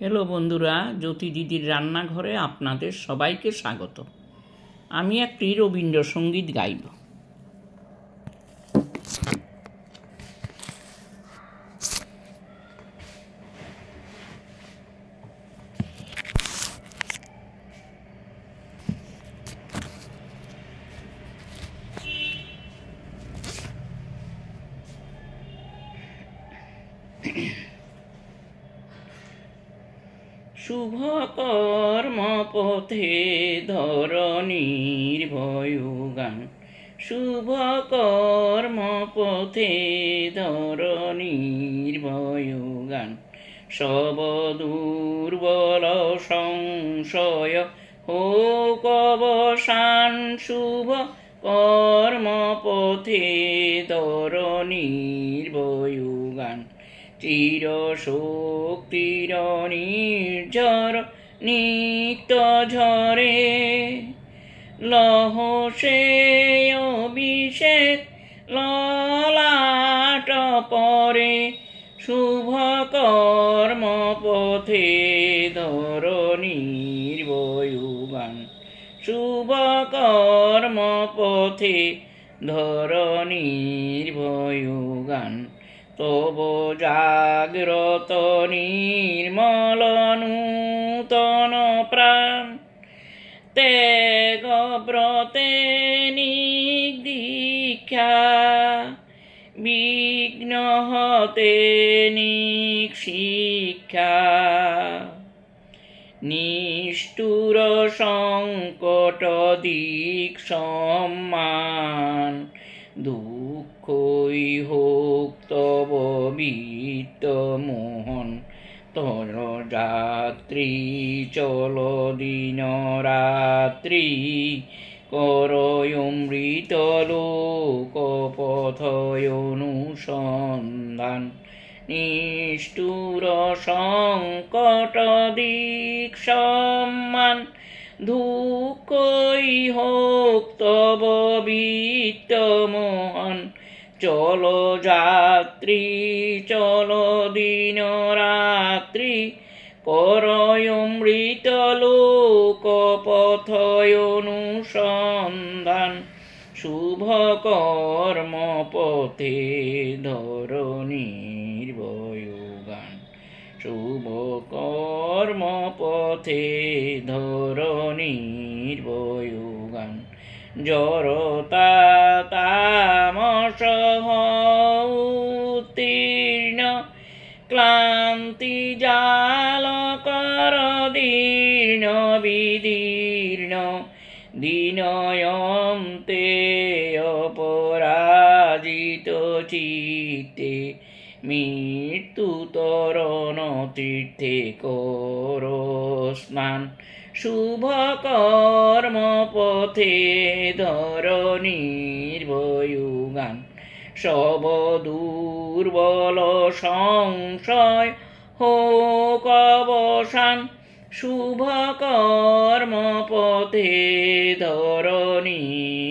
Hello বন্ধুরা, জ্যোতি দিদির রান্নাঘরে আপনাদের সবাইকে স্বাগত। আমি একটি রবীন্দ্রসঙ্গীত গাইব। শুভ কর্মপথে ধরণীর ভয়গান, শুভ কর্মপথে ধরণীর ভয়গান। সব দুর্বল সংশয় হোক অবসান, শুভ কর্মপথে ধরণীর ভয়গান। চির শক্তির নির্ঝর নিত্য ঝরে, লহ সে অভিষেক ললাট পরে। শুভ কর্মপথে ধরণীর ভয়গান, শুভ কর্মপথে ধরণীর ভয়গান। তব জাগ্রত নির্মল নূতন প্রাণ, ত্যাগ ব্রতে নিদীক্ষা, বিঘ্ন হতে নিশিক্ষা। নিষ্ঠুর সংকট দিক সম্মান, দুঃখই হোক তব বিত্ত মোহন। তর যাত্রী চল দিন রাত্রি, করয় অমৃত লোক পথয় অনুসন্ধান। নিষ্ঠুর সংকট দিক সম্মান, দুঃখই হোক তব বিত্ত মোহন। চল যাত্রী চল দিন রাত্রি, করয় অমৃত লোক পথয় অনুসন্ধান। শুভ কর্মপথে ধরণীর ভয়গান, শুভ কর্মপথে ধরণীর ভয়গান। জড়তা তামস উত্তীর্ণ, ক্লান্তি জাল কর দীর্ণ বিদীর্ণ। দিনয়ন্তে অপরাজিত চিত্তে, মৃত্যু তরণ তীর্থে কর স্নান। শুভ কর্মপথে ধরণীর ভয়গান। সব দুর্বল সংশয় হোক অবসান, শুভ কর্মপথে ধরণীর